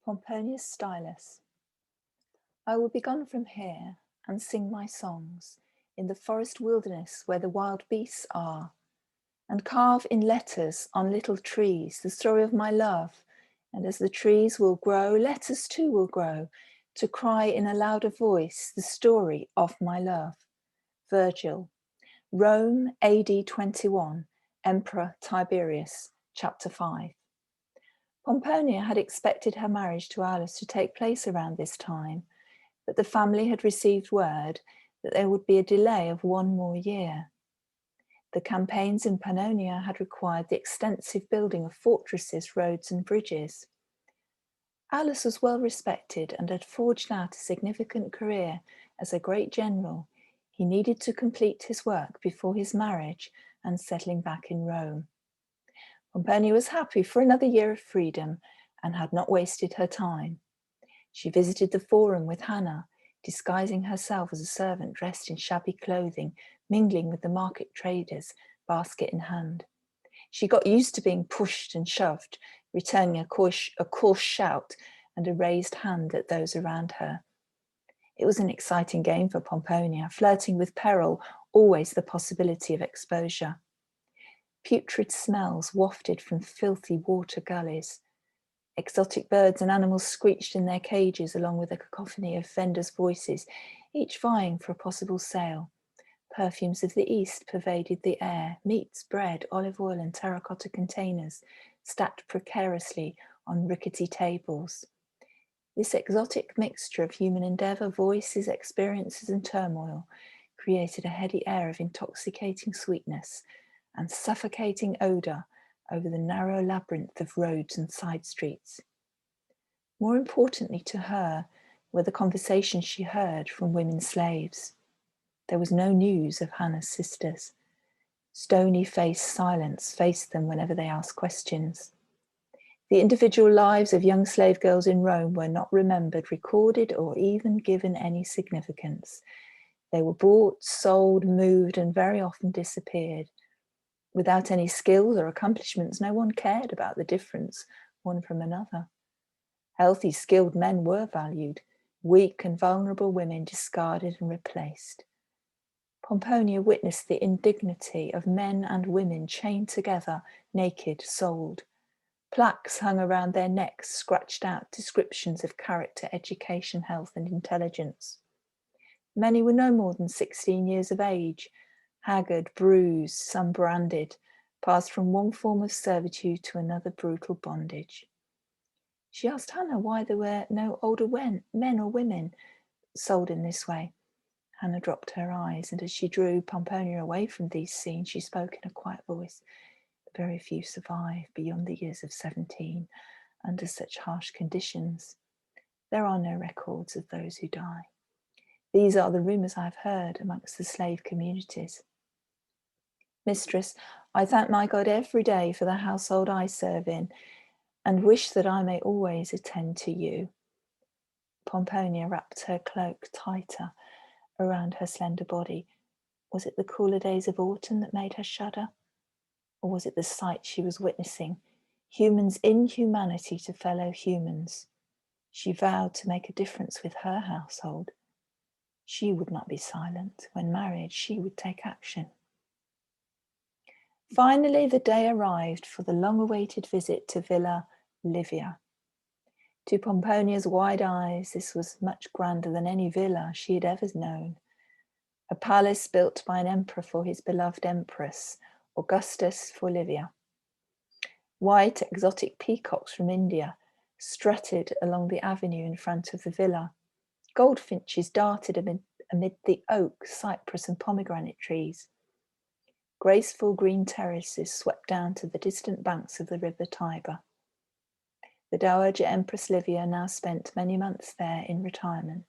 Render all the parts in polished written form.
Pomponius Stylus. I will be gone from here and sing my songs in the forest wilderness where the wild beasts are, and carve in letters on little trees the story of my love, and as the trees will grow, letters too will grow, to cry in a louder voice the story of my love. Virgil. Rome, AD 21, Emperor Tiberius, chapter 5. Pomponia had expected her marriage to Aulus to take place around this time, but the family had received word that there would be a delay of 1 more year. The campaigns in Pannonia had required the extensive building of fortresses, roads, and bridges. Aulus was well respected and had forged out a significant career as a great general. He needed to complete his work before his marriage and settling back in Rome. Pomponia was happy for another year of freedom and had not wasted her time. She visited the forum with Hannah, disguising herself as a servant dressed in shabby clothing, mingling with the market traders, basket in hand. She got used to being pushed and shoved, returning a coarse shout and a raised hand at those around her. It was an exciting game for Pomponia, flirting with peril, always the possibility of exposure. Putrid smells wafted from filthy water gullies. Exotic birds and animals screeched in their cages along with a cacophony of vendors' voices, each vying for a possible sale. Perfumes of the East pervaded the air, meats, bread, olive oil and terracotta containers stacked precariously on rickety tables. This exotic mixture of human endeavour, voices, experiences and turmoil created a heady air of intoxicating sweetness and suffocating odour over the narrow labyrinth of roads and side streets. More importantly to her were the conversations she heard from women slaves. There was no news of Hannah's sisters. Stony-faced silence faced them whenever they asked questions. The individual lives of young slave girls in Rome were not remembered, recorded, or even given any significance. They were bought, sold, moved, and very often disappeared. Without any skills or accomplishments, no one cared about the difference one from another. Healthy, skilled men were valued, weak and vulnerable women discarded and replaced. Pomponia witnessed the indignity of men and women chained together, naked, sold. Plaques hung around their necks, scratched out descriptions of character, education, health, and intelligence. Many were no more than 16 years of age, haggard, bruised, some branded, passed from one form of servitude to another brutal bondage. She asked Hannah why there were no older men or women sold in this way. Hannah dropped her eyes, and as she drew Pomponia away from these scenes, she spoke in a quiet voice. Very few survive beyond the years of 17 under such harsh conditions. There are no records of those who die. These are the rumours I've heard amongst the slave communities. Mistress, I thank my God every day for the household I serve in, and wish that I may always attend to you. Pomponia wrapped her cloak tighter around her slender body. Was it the cooler days of autumn that made her shudder? Or was it the sight she was witnessing, humans' inhumanity to fellow humans? She vowed to make a difference with her household. She would not be silent. When married, she would take action. Finally, the day arrived for the long-awaited visit to Villa Livia. To Pomponia's wide eyes, this was much grander than any villa she had ever known. A palace built by an emperor for his beloved empress, Augustus for Livia. White exotic peacocks from India strutted along the avenue in front of the villa. Goldfinches darted amid the oak, cypress and pomegranate trees. Graceful green terraces swept down to the distant banks of the river Tiber. The Dowager Empress Livia now spent many months there in retirement.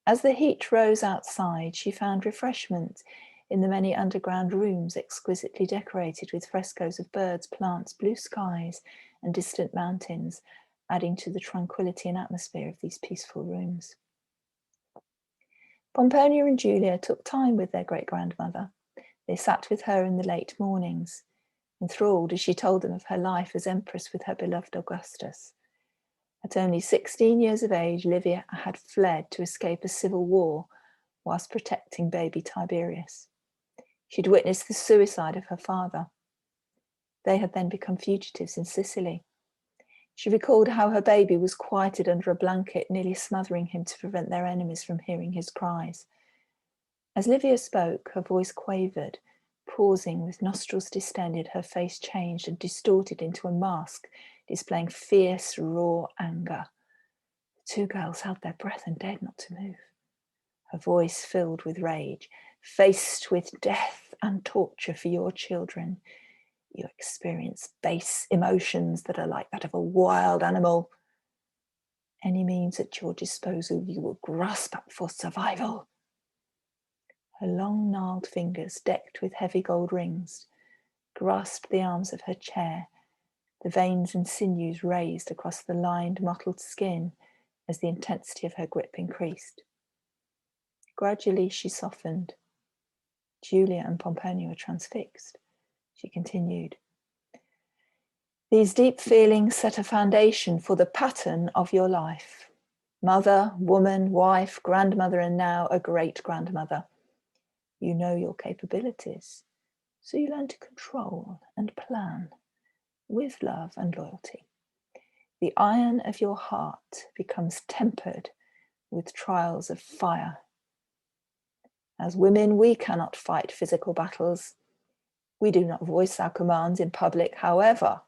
As the heat rose outside, she found refreshment in the many underground rooms exquisitely decorated with frescoes of birds, plants, blue skies, and distant mountains, adding to the tranquility and atmosphere of these peaceful rooms. Pomponia and Julia took time with their great-grandmother. They sat with her in the late mornings, enthralled as she told them of her life as empress with her beloved Augustus. At only 16 years of age, Livia had fled to escape a civil war whilst protecting baby Tiberius. She'd witnessed the suicide of her father. They had then become fugitives in Sicily. She recalled how her baby was quieted under a blanket, nearly smothering him to prevent their enemies from hearing his cries. As Livia spoke, her voice quavered. Pausing with nostrils distended, her face changed and distorted into a mask, displaying fierce, raw anger. The two girls held their breath and dared not to move. Her voice filled with rage. Faced with death and torture for your children, you experience base emotions that are like that of a wild animal. Any means at your disposal you will grasp at for survival. Her long, gnarled fingers, decked with heavy gold rings, grasped the arms of her chair, the veins and sinews raised across the lined, mottled skin as the intensity of her grip increased. Gradually, she softened. Julia and Pomponia were transfixed. She continued, "These deep feelings set a foundation for the pattern of your life. Mother, woman, wife, grandmother, and now a great-grandmother. You know your capabilities, so you learn to control and plan with love and loyalty. The iron of your heart becomes tempered with trials of fire. As women, we cannot fight physical battles. We do not voice our commands in public. However,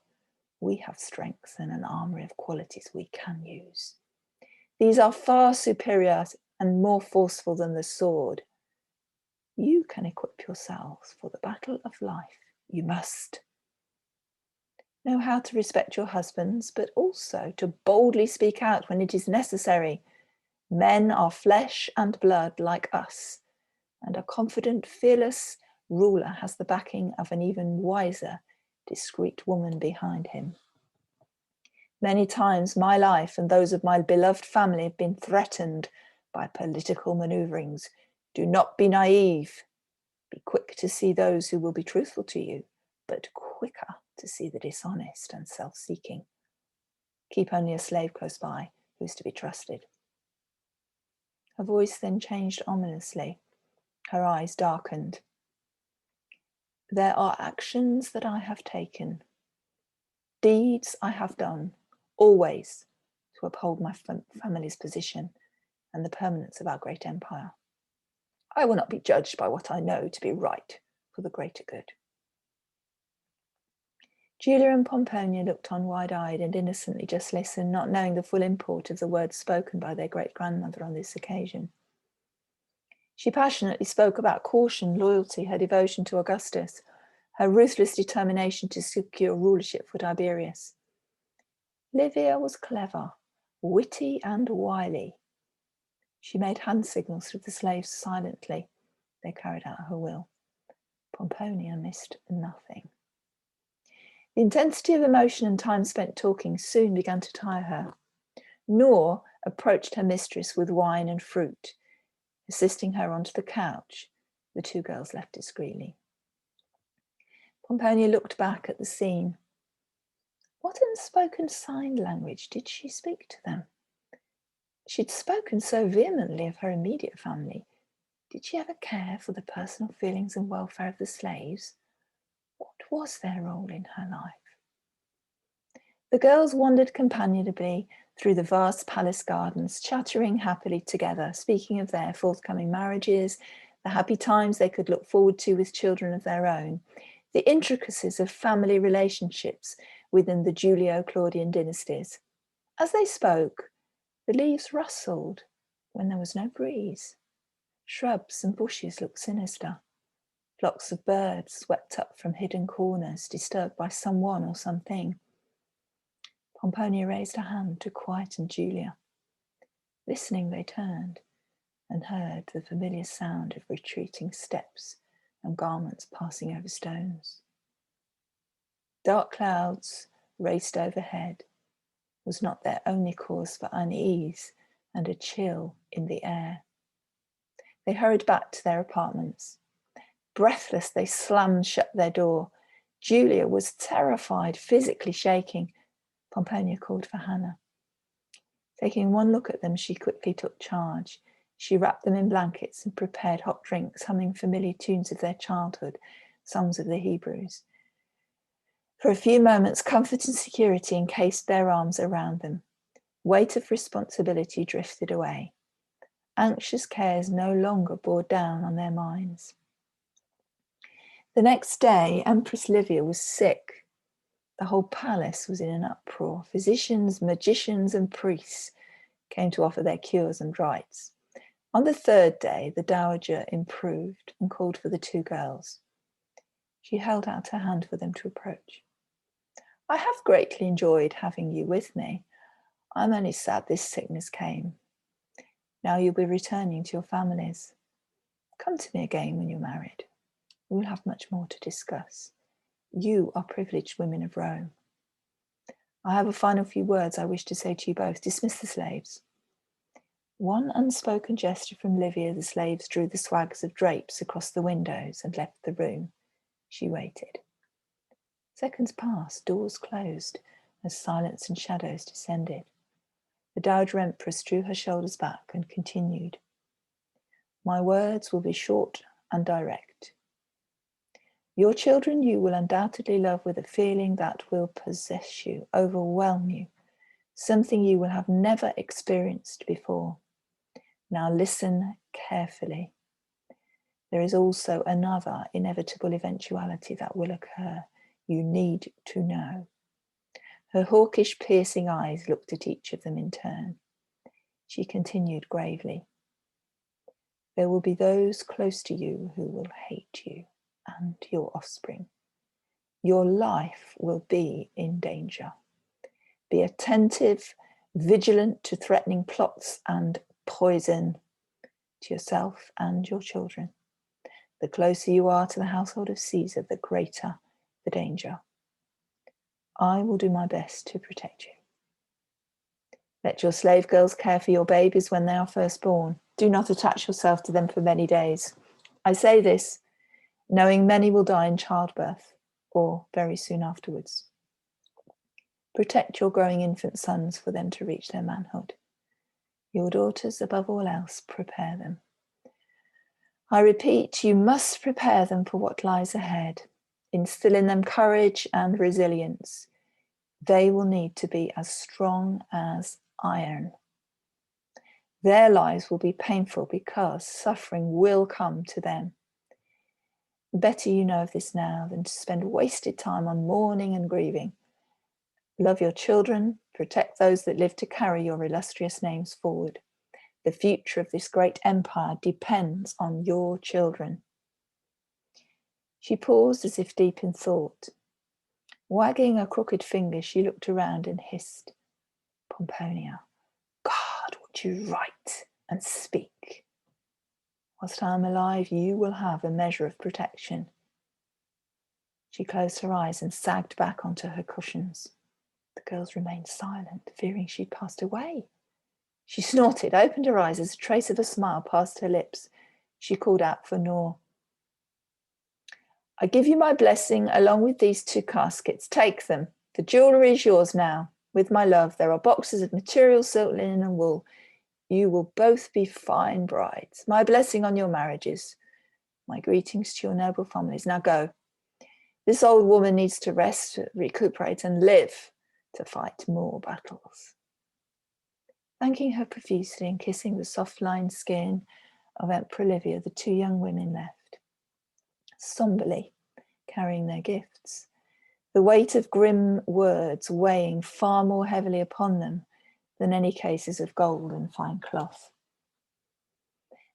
we have strengths and an armory of qualities we can use. These are far superior and more forceful than the sword. You can equip yourselves for the battle of life. You must know how to respect your husbands, but also to boldly speak out when it is necessary. Men are flesh and blood like us, and a confident, fearless ruler has the backing of an even wiser, discreet woman behind him. Many times my life and those of my beloved family have been threatened by political maneuverings. Do not be naive. Be quick to see those who will be truthful to you, but quicker to see the dishonest and self-seeking. Keep only a slave close by who is to be trusted." Her voice then changed ominously. Her eyes darkened. "There are actions that I have taken, deeds I have done, always to uphold my family's position and the permanence of our great empire. I will not be judged by what I know to be right for the greater good." Julia and Pomponia looked on wide-eyed and innocently just listened, not knowing the full import of the words spoken by their great-grandmother on this occasion. She passionately spoke about caution, loyalty, her devotion to Augustus, her ruthless determination to secure rulership for Tiberius. Livia was clever, witty, and wily. She made hand signals to the slaves silently. They carried out her will. Pomponia missed nothing. The intensity of emotion and time spent talking soon began to tire her. Nor approached her mistress with wine and fruit. Assisting her onto the couch, the two girls left discreetly. Pomponia looked back at the scene. What unspoken sign language did she speak to them? She'd spoken so vehemently of her immediate family. Did she ever care for the personal feelings and welfare of the slaves? What was their role in her life? The girls wandered companionably through the vast palace gardens, chattering happily together, speaking of their forthcoming marriages, the happy times they could look forward to with children of their own, the intricacies of family relationships within the Julio-Claudian dynasties. As they spoke, the leaves rustled when there was no breeze. Shrubs and bushes looked sinister. Flocks of birds swept up from hidden corners, disturbed by someone or something. Pomponia raised a hand to quieten Julia. Listening, they turned and heard the familiar sound of retreating steps and garments passing over stones. Dark clouds raced overhead was not their only cause for unease and a chill in the air. They hurried back to their apartments. Breathless, they slammed shut their door. Julia was terrified, physically shaking. Pomponia called for Hannah. Taking one look at them, she quickly took charge. She wrapped them in blankets and prepared hot drinks, humming familiar tunes of their childhood, songs of the Hebrews. For a few moments, comfort and security encased their arms around them. Weight of responsibility drifted away. Anxious cares no longer bore down on their minds. The next day, Empress Livia was sick. The whole palace was in an uproar. Physicians, magicians, and priests came to offer their cures and rites. On the third day, the dowager improved and called for the two girls. She held out her hand for them to approach. I have greatly enjoyed having you with me. I'm only sad this sickness came. Now you'll be returning to your families. Come to me again when you're married. We will have much more to discuss. You are privileged women of Rome. I have a final few words I wish to say to you both. Dismiss the slaves. One unspoken gesture from Livia, the slaves drew the swags of drapes across the windows and left the room. She waited. Seconds passed, doors closed, as silence and shadows descended. The Dowager Empress drew her shoulders back and continued. My words will be short and direct. Your children you will undoubtedly love with a feeling that will possess you, overwhelm you, something you will have never experienced before. Now listen carefully. There is also another inevitable eventuality that will occur. You need to know. Her hawkish, piercing eyes looked at each of them in turn. She continued gravely. There will be those close to you who will hate you and your offspring. Your life will be in danger. Be attentive, vigilant to threatening plots and poison to yourself and your children. The closer you are to the household of Caesar, the greater the danger. I will do my best to protect you. Let your slave girls care for your babies when they are first born. Do not attach yourself to them for many days. I say this, knowing many will die in childbirth or very soon afterwards. Protect your growing infant sons for them to reach their manhood. Your daughters, above all else, prepare them. I repeat, you must prepare them for what lies ahead. Instill in them courage and resilience. They will need to be as strong as iron. Their lives will be painful because suffering will come to them. Better you know of this now than to spend wasted time on mourning and grieving. Love your children, protect those that live to carry your illustrious names forward. The future of this great empire depends on your children. She paused as if deep in thought. Wagging a crooked finger, she looked around and hissed, Pomponia, guard what you write and speak. Whilst I am alive, you will have a measure of protection. She closed her eyes and sagged back onto her cushions. The girls remained silent, fearing she'd passed away. She snorted, opened her eyes as a trace of a smile passed her lips. She called out for Nor. I give you my blessing along with these two caskets. Take them. The jewellery is yours now. With my love, there are boxes of material, silk, linen and wool. You will both be fine brides. My blessing on your marriages. My greetings to your noble families. Now go. This old woman needs to rest, recuperate and live to fight more battles. Thanking her profusely and kissing the soft-lined skin of Emperor Livia, the two young women left, somberly carrying their gifts, the weight of grim words weighing far more heavily upon them than any cases of gold and fine cloth.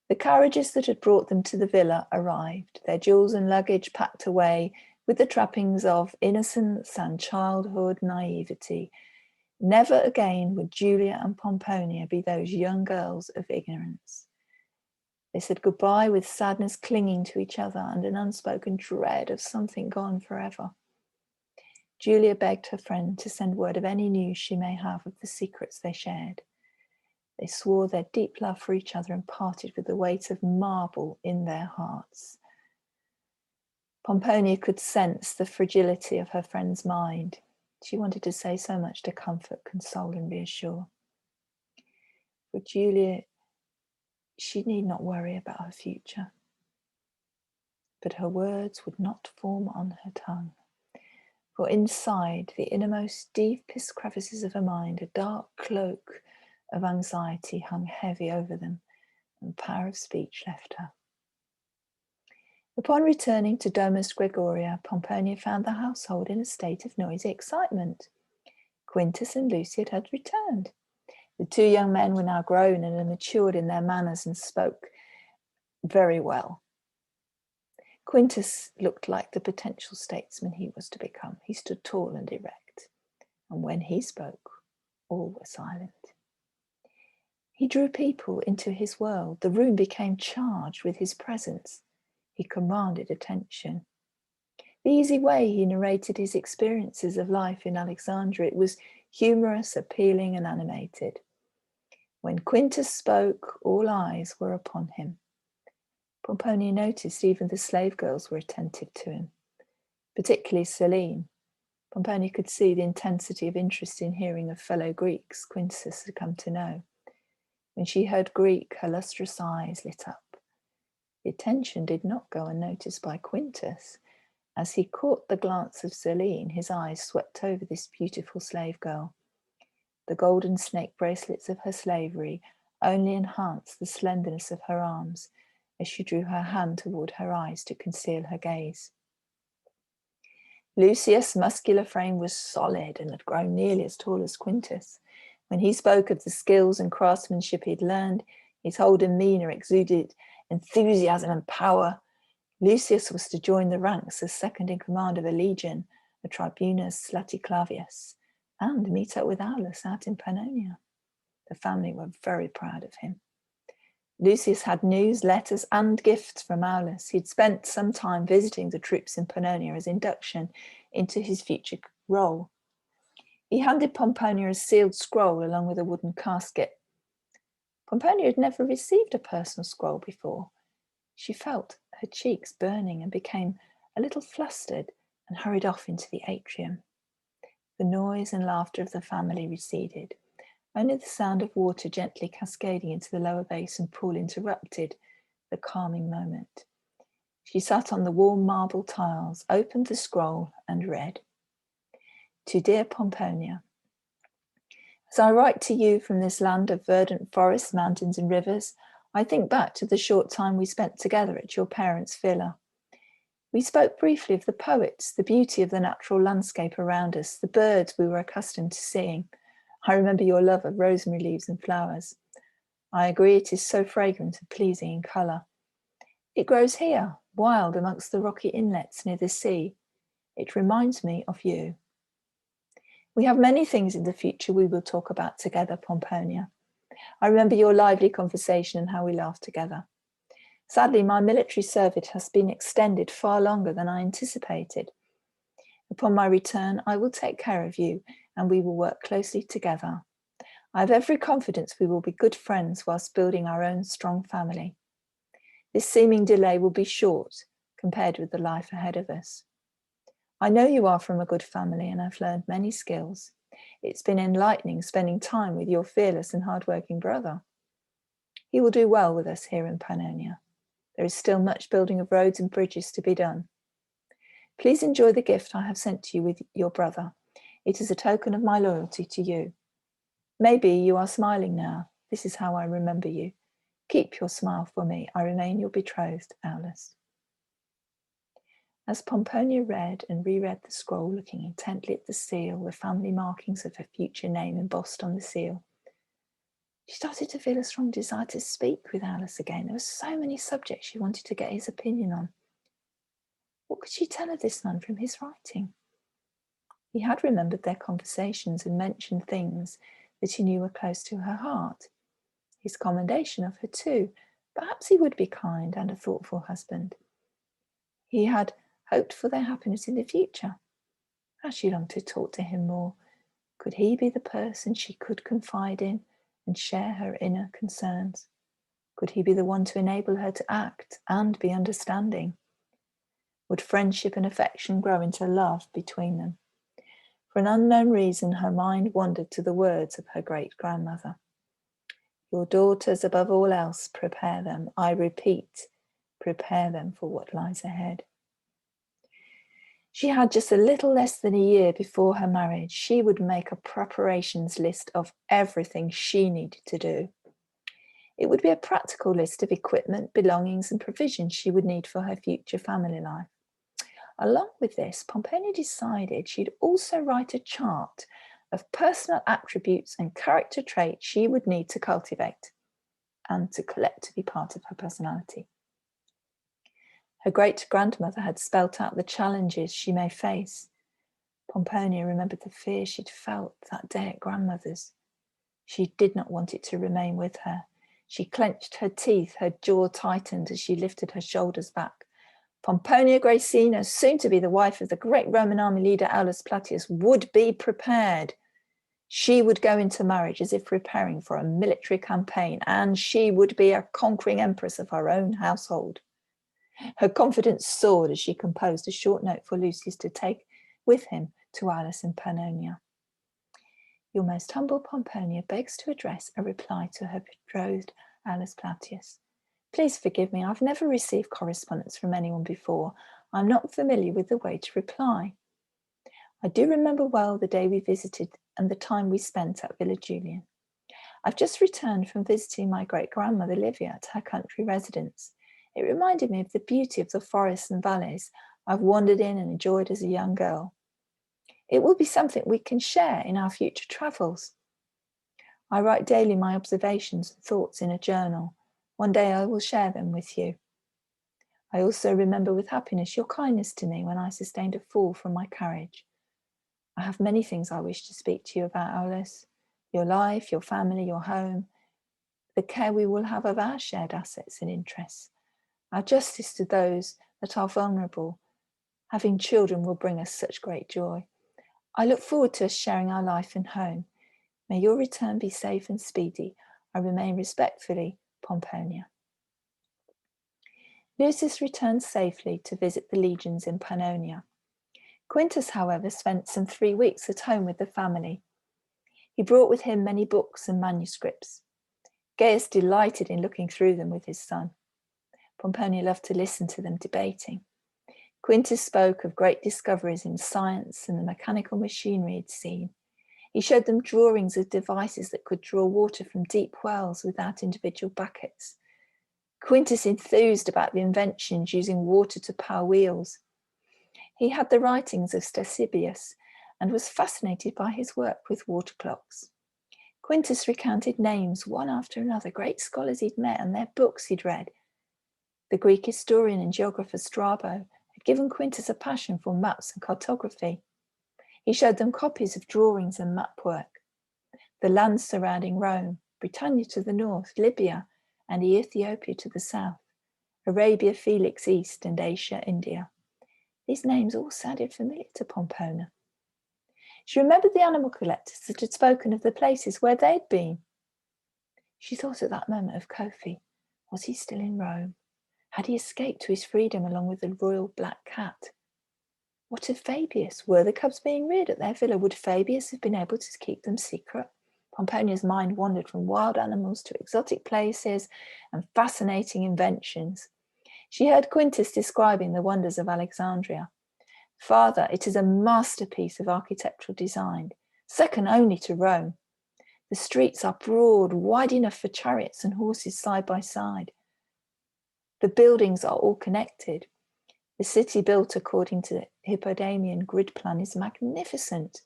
The carriages that had brought them to the villa arrived, their jewels and luggage packed away with the trappings of innocence and childhood naivety. Never again would Julia and Pomponia be those young girls of ignorance. They said goodbye with sadness clinging to each other and an unspoken dread of something gone forever. Julia begged her friend to send word of any news she may have of the secrets they shared. They swore their deep love for each other and parted with the weight of marble in their hearts. Pomponia could sense the fragility of her friend's mind. She wanted to say so much to comfort, console, and reassure. For Julia, she need not worry about her future. But her words would not form on her tongue. For inside the innermost, deepest crevices of her mind, a dark cloak of anxiety hung heavy over them, and the power of speech left her. Upon returning to Domus Gregoria, Pomponia found the household in a state of noisy excitement. Quintus and Luciad had returned. The two young men were now grown and had matured in their manners and spoke very well. Quintus looked like the potential statesman he was to become. He stood tall and erect, and when he spoke, all were silent. He drew people into his world. The room became charged with his presence. He commanded attention. The easy way he narrated his experiences of life in Alexandria, it was humorous, appealing, and animated. When Quintus spoke, all eyes were upon him. Pomponia noticed even the slave girls were attentive to him, particularly Selene. Pomponia could see the intensity of interest in hearing of fellow Greeks Quintus had come to know. When she heard Greek, her lustrous eyes lit up. The attention did not go unnoticed by Quintus. As he caught the glance of Selene, his eyes swept over this beautiful slave girl. The golden snake bracelets of her slavery only enhanced the slenderness of her arms as she drew her hand toward her eyes to conceal her gaze. Lucius' muscular frame was solid and had grown nearly as tall as Quintus. When he spoke of the skills and craftsmanship he'd learned, his whole demeanour exuded enthusiasm and power. Lucius was to join the ranks as second in command of a legion, the tribunus Laticlavius, and meet up with Aulus out in Pannonia. The family were very proud of him. Lucius had news, letters, and gifts from Aulus. He'd spent some time visiting the troops in Pannonia as induction into his future role. He handed Pomponia a sealed scroll along with a wooden casket. Pomponia had never received a personal scroll before. She felt her cheeks burning and became a little flustered and hurried off into the atrium. The noise and laughter of the family receded. Only the sound of water gently cascading into the lower basin pool interrupted the calming moment. She sat on the warm marble tiles, opened the scroll, and read. To dear Pomponia, as I write to you from this land of verdant forests, mountains, and rivers, I think back to the short time we spent together at your parents' villa. We spoke briefly of the poets, the beauty of the natural landscape around us, the birds we were accustomed to seeing. I remember your love of rosemary leaves and flowers. I agree it is so fragrant and pleasing in colour. It grows here, wild amongst the rocky inlets near the sea. It reminds me of you. We have many things in the future we will talk about together, Pomponia. I remember your lively conversation and how we laughed together. Sadly, my military service has been extended far longer than I anticipated. Upon my return, I will take care of you and we will work closely together. I have every confidence we will be good friends whilst building our own strong family. This seeming delay will be short compared with the life ahead of us. I know you are from a good family and have learned many skills. It's been enlightening spending time with your fearless and hardworking brother. He will do well with us here in Pannonia. There is still much building of roads and bridges to be done. Please enjoy the gift I have sent to you with your brother. It is a token of my loyalty to you. Maybe you are smiling now. This is how I remember you. Keep your smile for me. I remain your betrothed, Aulus. As Pomponia read and reread the scroll, looking intently at the seal, the family markings of her future name embossed on the seal, she started to feel a strong desire to speak with Aulus again. There were so many subjects she wanted to get his opinion on. What could she tell of this man from his writing? He had remembered their conversations and mentioned things that he knew were close to her heart. His commendation of her too. Perhaps he would be kind and a thoughtful husband. He had hoped for their happiness in the future. How she longed to talk to him more. Could he be the person she could confide in and share her inner concerns? Could he be the one to enable her to act and be understanding? Would friendship and affection grow into love between them? For an unknown reason, her mind wandered to the words of her great-grandmother. Your daughters, above all else, prepare them. I repeat, prepare them for what lies ahead. She had just a little less than a year before her marriage. She would make a preparations list of everything she needed to do. It would be a practical list of equipment, belongings, and provisions she would need for her future family life. Along with this, Pomponia decided she'd also write a chart of personal attributes and character traits she would need to cultivate and to collect to be part of her personality. Her great-grandmother had spelt out the challenges she may face. Pomponia remembered the fear she'd felt that day at grandmother's. She did not want it to remain with her. She clenched her teeth, her jaw tightened as she lifted her shoulders back. Pomponia Graecina, soon to be the wife of the great Roman army leader Aulus Plautius, would be prepared. She would go into marriage as if preparing for a military campaign, and she would be a conquering empress of her own household. Her confidence soared as she composed a short note for Lucius to take with him to Aulus in Pannonia. Your most humble Pomponia begs to address a reply to her betrothed Aulus Plautius. Please forgive me, I've never received correspondence from anyone before. I'm not familiar with the way to reply. I do remember well the day we visited and the time we spent at Villa Julian. I've just returned from visiting my great-grandmother Livia at her country residence. It reminded me of the beauty of the forests and valleys I've wandered in and enjoyed as a young girl. It will be something we can share in our future travels. I write daily my observations and thoughts in a journal. One day I will share them with you. I also remember with happiness your kindness to me when I sustained a fall from my carriage. I have many things I wish to speak to you about, Aulus. Your life, your family, your home, the care we will have of our shared assets and interests, our justice to those that are vulnerable. Having children will bring us such great joy. I look forward to us sharing our life and home. May your return be safe and speedy. I remain respectfully, Pomponia. Lucius returned safely to visit the legions in Pannonia. Quintus, however, spent some 3 weeks at home with the family. He brought with him many books and manuscripts. Gaius delighted in looking through them with his son. Pomponia loved to listen to them debating. Quintus spoke of great discoveries in science and the mechanical machinery he'd seen. He showed them drawings of devices that could draw water from deep wells without individual buckets. Quintus enthused about the inventions using water to power wheels. He had the writings of Stylus and was fascinated by his work with water clocks. Quintus recounted names one after another, great scholars he'd met and their books he'd read. The Greek historian and geographer Strabo had given Quintus a passion for maps and cartography. He showed them copies of drawings and map work. The lands surrounding Rome, Britannia to the north, Libya and Ethiopia to the south, Arabia Felix east and Asia, India. These names all sounded familiar to Pomponia. She remembered the animal collectors that had spoken of the places where they'd been. She thought at that moment of Kofi. Was he still in Rome? Had he escaped to his freedom along with the royal black cat? What of Fabius? Were the cubs being reared at their villa? Would Fabius have been able to keep them secret? Pomponia's mind wandered from wild animals to exotic places and fascinating inventions. She heard Quintus describing the wonders of Alexandria. Father, it is a masterpiece of architectural design, second only to Rome. The streets are broad, wide enough for chariots and horses side by side. The buildings are all connected. The city built according to the Hippodamian grid plan is magnificent.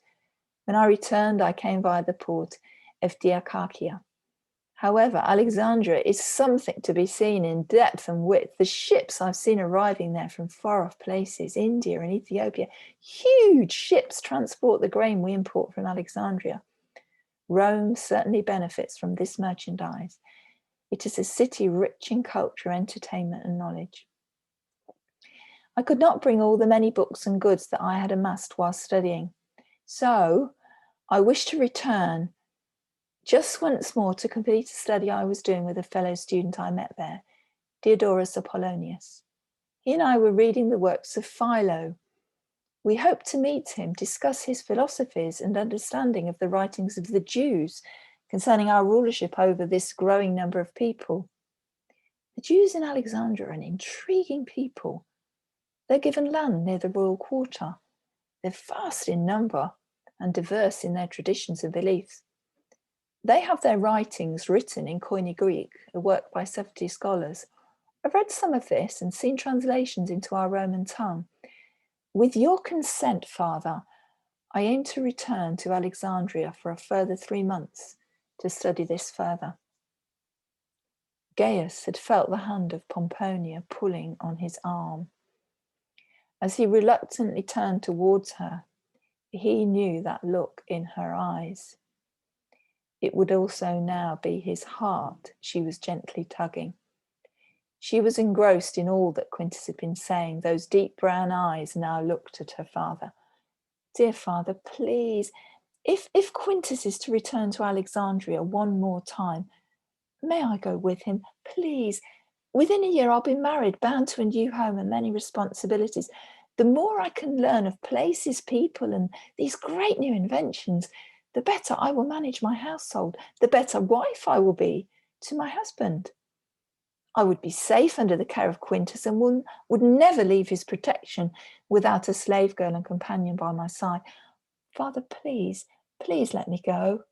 When I returned, I came via the port of Diakarkia. However, Alexandria is something to be seen in depth and width. The ships I've seen arriving there from far-off places, India and Ethiopia, huge ships transport the grain we import from Alexandria. Rome certainly benefits from this merchandise. It is a city rich in culture, entertainment, and knowledge. I could not bring all the many books and goods that I had amassed while studying. So I wished to return just once more to complete a study I was doing with a fellow student I met there, Diodorus Apollonius. He and I were reading the works of Philo. We hoped to meet him, discuss his philosophies and understanding of the writings of the Jews, concerning our rulership over this growing number of people. The Jews in Alexandria are an intriguing people. They're given land near the royal quarter. They're vast in number and diverse in their traditions and beliefs. They have their writings written in Koine Greek, a work by 70 scholars. I've read some of this and seen translations into our Roman tongue. With your consent, Father, I aim to return to Alexandria for a further 3 months to study this further. Gaius had felt the hand of Pomponia pulling on his arm. As he reluctantly turned towards her, he knew that look in her eyes. It would also now be his heart she was gently tugging. She was engrossed in all that Quintus had been saying. Those deep brown eyes now looked at her father. Dear father, please, if Quintus is to return to Alexandria one more time, may I go with him, please? Within a year I'll be married, bound to a new home and many responsibilities. The more I can learn of places, people, and these great new inventions, the better I will manage my household, the better wife I will be to my husband. I would be safe under the care of Quintus and would never leave his protection without a slave girl and companion by my side. Father, please let me go.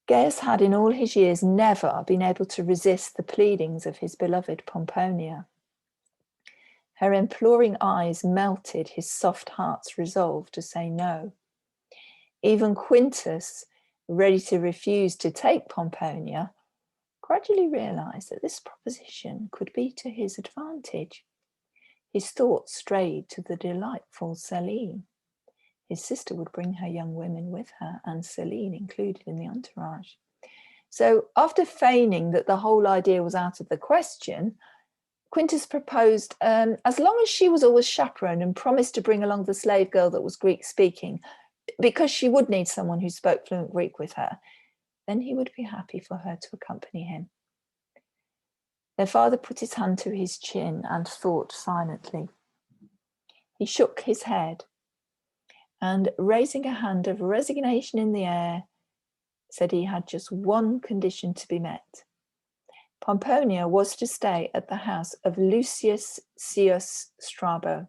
Gaius had in all his years never been able to resist the pleadings of his beloved Pomponia. Her imploring eyes melted his soft heart's resolve to say no. Even Quintus, ready to refuse to take Pomponia, gradually realised that this proposition could be to his advantage. His thoughts strayed to the delightful Selene. His sister would bring her young women with her, and Selene included in the entourage. So after feigning that the whole idea was out of the question, Quintus proposed, as long as she was always chaperoned and promised to bring along the slave girl that was Greek-speaking, because she would need someone who spoke fluent Greek with her, then he would be happy for her to accompany him. Their father put his hand to his chin and thought silently. He shook his head and, raising a hand of resignation in the air, said he had just one condition to be met. Pomponia was to stay at the house of Lucius Caius Strabo.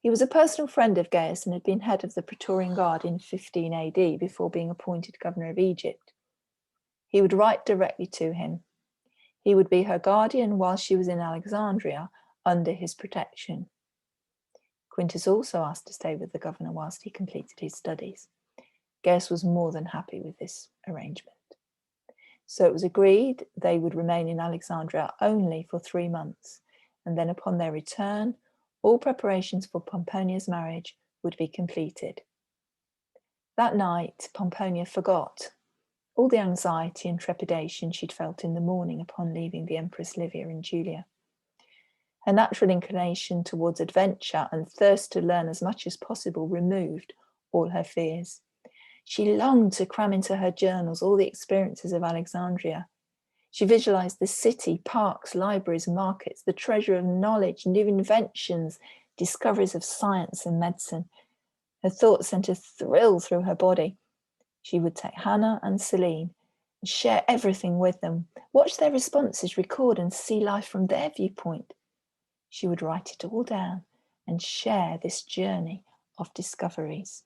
He was a personal friend of Gaius and had been head of the Praetorian Guard in 15 AD before being appointed governor of Egypt. He would write directly to him. He would be her guardian while she was in Alexandria under his protection. Quintus also asked to stay with the governor whilst he completed his studies. Gaius was more than happy with this arrangement. So it was agreed they would remain in Alexandria only for 3 months, and then upon their return, all preparations for Pomponia's marriage would be completed. That night, Pomponia forgot all the anxiety and trepidation she'd felt in the morning upon leaving the Empress Livia and Julia. Her natural inclination towards adventure and thirst to learn as much as possible removed all her fears. She longed to cram into her journals all the experiences of Alexandria. She visualized the city, parks, libraries, markets, the treasure of knowledge, new inventions, discoveries of science and medicine. Her thoughts sent a thrill through her body. She would take Hannah and Selene and share everything with them, watch their responses, record and see life from their viewpoint. She would write it all down and share this journey of discoveries.